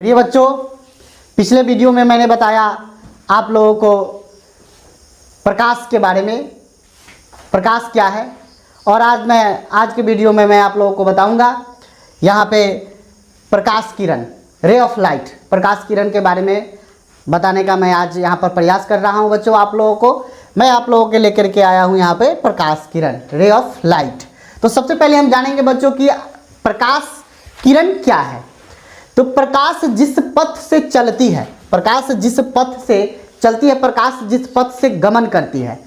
ये बच्चों, पिछले वीडियो में मैंने बताया आप लोगों को प्रकाश के बारे में, प्रकाश क्या है। और आज के वीडियो में मैं आप लोगों को बताऊंगा यहाँ पे प्रकाश किरण, रे ऑफ लाइट, प्रकाश किरण के बारे में बताने का मैं आज यहाँ पर प्रयास कर रहा हूँ। बच्चों, आप लोगों को मैं आप लोगों के लेकर के आया हूँ यहाँ पे प्रकाश किरण, रे ऑफ लाइट। तो सबसे पहले हम जानेंगे बच्चों कि प्रकाश किरण क्या है। तो प्रकाश जिस पथ से चलती है, प्रकाश जिस पथ से चलती है, प्रकाश जिस पथ से गमन करती है,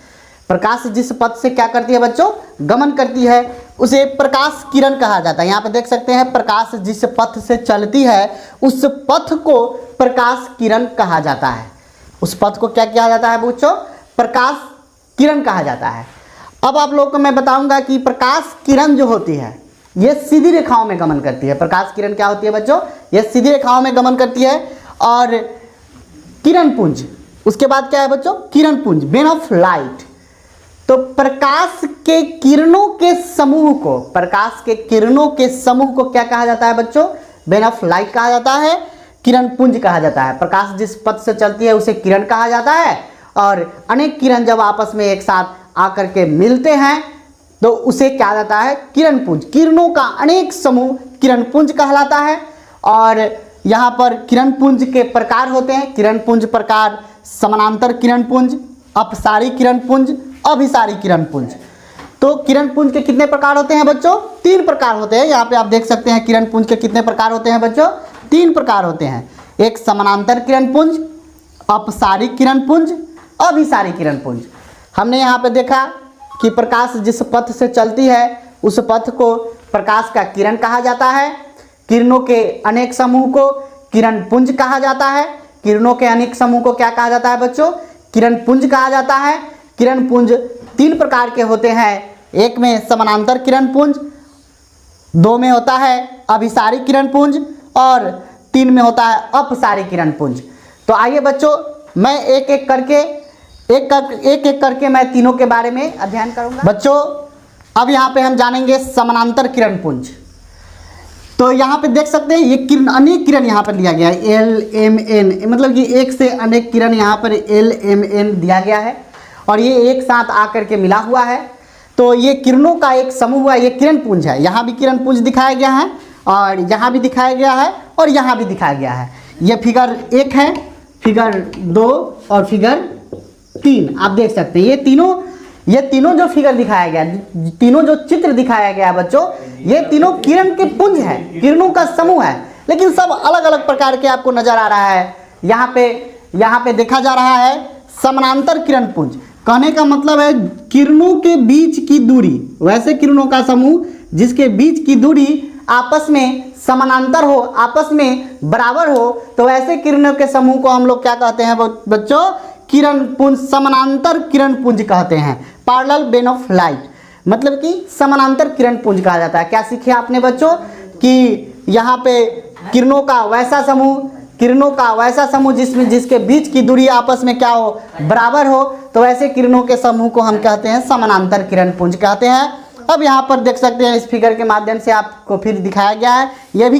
प्रकाश जिस पथ से क्या करती है बच्चों, गमन करती है, उसे प्रकाश किरण कहा जाता है। यहाँ पे देख सकते हैं, प्रकाश जिस पथ से चलती है उस पथ को प्रकाश किरण कहा जाता है। उस पथ को क्या कहा जाता है बच्चों, प्रकाश किरण कहा जाता है। अब आप लोगों को मैं बताऊंगा कि प्रकाश किरण जो होती है ये सीधी रेखाओं में गमन करती है। प्रकाश किरण क्या होती है बच्चों, ये सीधी रेखाओं में गमन करती है। और किरण पुंज, उसके बाद क्या है बच्चों, किरण पुंज, बेन ऑफ लाइट। तो प्रकाश के किरणों के समूह को, प्रकाश के किरणों के समूह को क्या कहा जाता है बच्चों, बेन ऑफ लाइट कहा जाता है, किरण पुंज कहा जाता है। प्रकाश जिस पथ से चलती है उसे किरण कहा जाता है। और अनेक किरण जब आपस में एक साथ आकर के मिलते हैं तो उसे क्या जाता है, किरण पुंज। किरणों का अनेक समूह किरण पुंज कहलाता है। और यहाँ पर किरण पुंज के प्रकार होते हैं। किरण पुंज प्रकार समानांतर किरण पुंज, अपसारी किरण पुंज, अभिसारी किरण पुंज। तो किरण पुंज के कितने प्रकार होते हैं बच्चों, 3 प्रकार होते हैं। यहाँ पे आप देख सकते हैं किरण पुंज के कितने प्रकार होते हैं बच्चों, 3 प्रकार होते हैं। एक समानांतर किरण पुंज, अपसारी किरण पुंज, अभिसारी किरण पुंज। हमने यहाँ पे देखा कि प्रकाश जिस पथ से चलती है उस पथ को प्रकाश का किरण कहा जाता है। किरणों के अनेक समूह को किरण पुंज कहा जाता है। किरणों के अनेक समूह को क्या कहा जाता है बच्चों, किरण पुंज कहा जाता है। किरण पुंज 3 प्रकार के होते हैं। एक में समानांतर किरण पुंज, 2 में होता है अभिसारी किरण पुंज और 3 में होता है अपसारी किरण पुंज। तो आइए बच्चों, मैं एक एक करके मैं तीनों के बारे में अध्ययन करूंगा। बच्चों, अब यहाँ पे हम जानेंगे समानांतर किरण पुंज। तो यहाँ पे देख सकते हैं ये किरण, अनेक किरण यहाँ पर लिया गया है, LMN, मतलब कि एक से अनेक किरण यहाँ पर LMN दिया गया है और ये एक साथ आकर के मिला हुआ है। तो ये किरणों का एक समूह है, ये किरण पुंज है। यहाँ भी किरण पुंज दिखाया गया है और यहाँ भी दिखाया गया है और यहाँ भी दिखाया गया है। ये फिगर 1 है, फिगर 2 और फिगर 3 आप देख सकते हैं। ये तीनों जो फिगर दिखाया गया, तीनों जो चित्र दिखाया गया बच्चों, ये तीनों किरण के पुंज है, किरणों का समूह है, लेकिन सब अलग अलग प्रकार के आपको नजर आ रहा है। यहाँ पे देखा जा रहा है समानांतर किरण पुंज। कहने का मतलब है किरणों के बीच की दूरी, वैसे किरणों का समूह जिसके बीच की दूरी आपस में समानांतर हो, आपस में बराबर हो, तो ऐसे किरणों के समूह को हम लोग क्या कहते हैं बच्चों, किरण पुंज, समानांतर किरण पुंज कहते हैं। पैरेलल बेन ऑफ लाइट, मतलब कि समानांतर किरण पुंज कहा जाता है। क्या सीखे आपने बच्चों कि यहाँ पे किरणों का वैसा समूह जिसके बीच की दूरी आपस में क्या हो, बराबर हो, तो ऐसे किरणों के समूह को हम कहते हैं समानांतर किरण पुंज कहते हैं। अब यहाँ पर देख सकते हैं, इस फिगर के माध्यम से आपको फिर दिखाया गया है, ये भी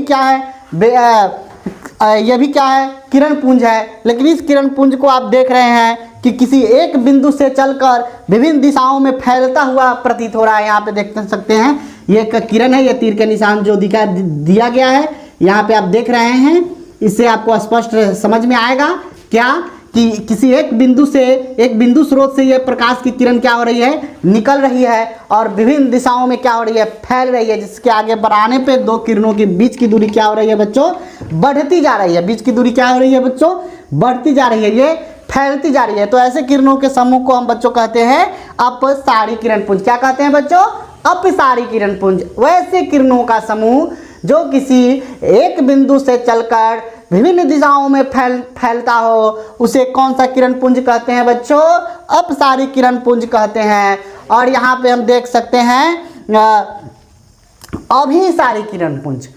क्या है, किरण पुंज है। लेकिन इस किरण पुंज को आप देख रहे हैं कि किसी एक बिंदु से चलकर विभिन्न दिशाओं में फैलता हुआ प्रतीत हो रहा है। यहाँ पे देख सकते हैं, ये एक किरण है, ये तीर के निशान जो दिया गया है यहाँ पे आप देख रहे हैं। इससे आपको स्पष्ट समझ में आएगा क्या कि किसी एक बिंदु स्रोत से ये प्रकाश की किरण क्या हो रही है, निकल रही है और विभिन्न दिशाओं में क्या हो रही है, फैल रही है। जिसके आगे बढ़ाने पे 2 किरणों के बीच की दूरी क्या हो रही है बच्चों, बढ़ती जा रही है। बीच की दूरी क्या हो रही है बच्चों, बढ़ती जा रही है, ये फैलती जा रही है। तो ऐसे किरणों के समूह को हम बच्चों कहते हैं अपसारी किरण पुंज। क्या कहते हैं बच्चों, अपसारी किरण पुंज। वैसे किरणों का समूह जो किसी एक बिंदु से चलकर विभिन्न दिशाओं में फैलता हो, उसे कौन सा किरण पुंज कहते हैं बच्चों, अपसारी किरण पुंज कहते हैं। और यहाँ पे हम देख सकते हैं अभिसारी किरण पुंज,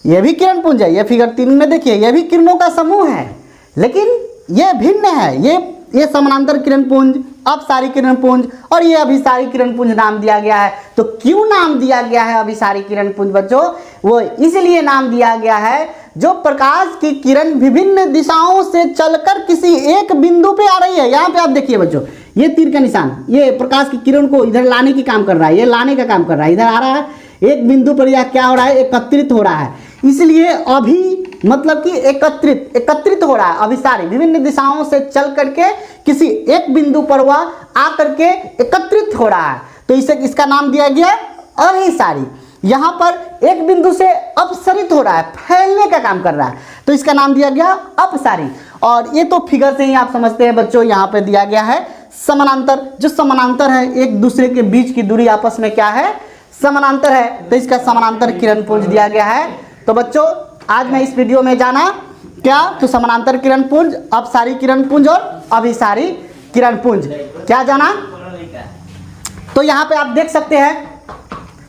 ये भी किरण पुंज है। ये फिगर 3 में देखिए, ये भी किरणों का समूह है, लेकिन ये भिन्न है, ये ये समानांतर किरण पुंज, अपसारी किरण पुंज और ये अभिसारी किरण पुंज नाम दिया गया है। तो क्यों नाम दिया गया है अभिसारी किरण पुंज बच्चों? वो इसलिए नाम दिया गया है जो प्रकाश की किरण विभिन्न दिशाओं से चलकर किसी एक बिंदु पे आ रही है। यहाँ पे आप देखिए बच्चों, ये तीर का निशान, ये प्रकाश की किरण को इधर लाने की काम कर रहा है, ये लाने का काम कर रहा है, इधर आ रहा है, एक बिंदु पर यह क्या हो रहा है, एकत्रित हो रहा है। इसलिए अभी मतलब कि एकत्रित हो रहा है, अभिसारी विभिन्न दिशाओं से चल करके किसी एक बिंदु पर वह आकर के एकत्रित हो रहा है, तो इसे इसका नाम दिया गया अभिसारी। यहाँ पर एक बिंदु से अपसरित हो रहा है, फैलने का काम कर रहा है, तो इसका नाम दिया गया अपसारी। और ये तो फिगर से ही आप समझते हैं बच्चों, यहाँ पे दिया गया है समानांतर। जो समानांतर है, एक दूसरे के बीच की दूरी आपस में क्या है, समानांतर है, तो इसका समानांतर किरण पुंज दिया गया है। तो बच्चों आज मैं इस वीडियो में जाना क्या, तो समानांतर किरण पुंज, अपसारी किरण पुंज और अभिसारी किरण पुंज क्या जाना। तो यहाँ पे आप देख सकते हैं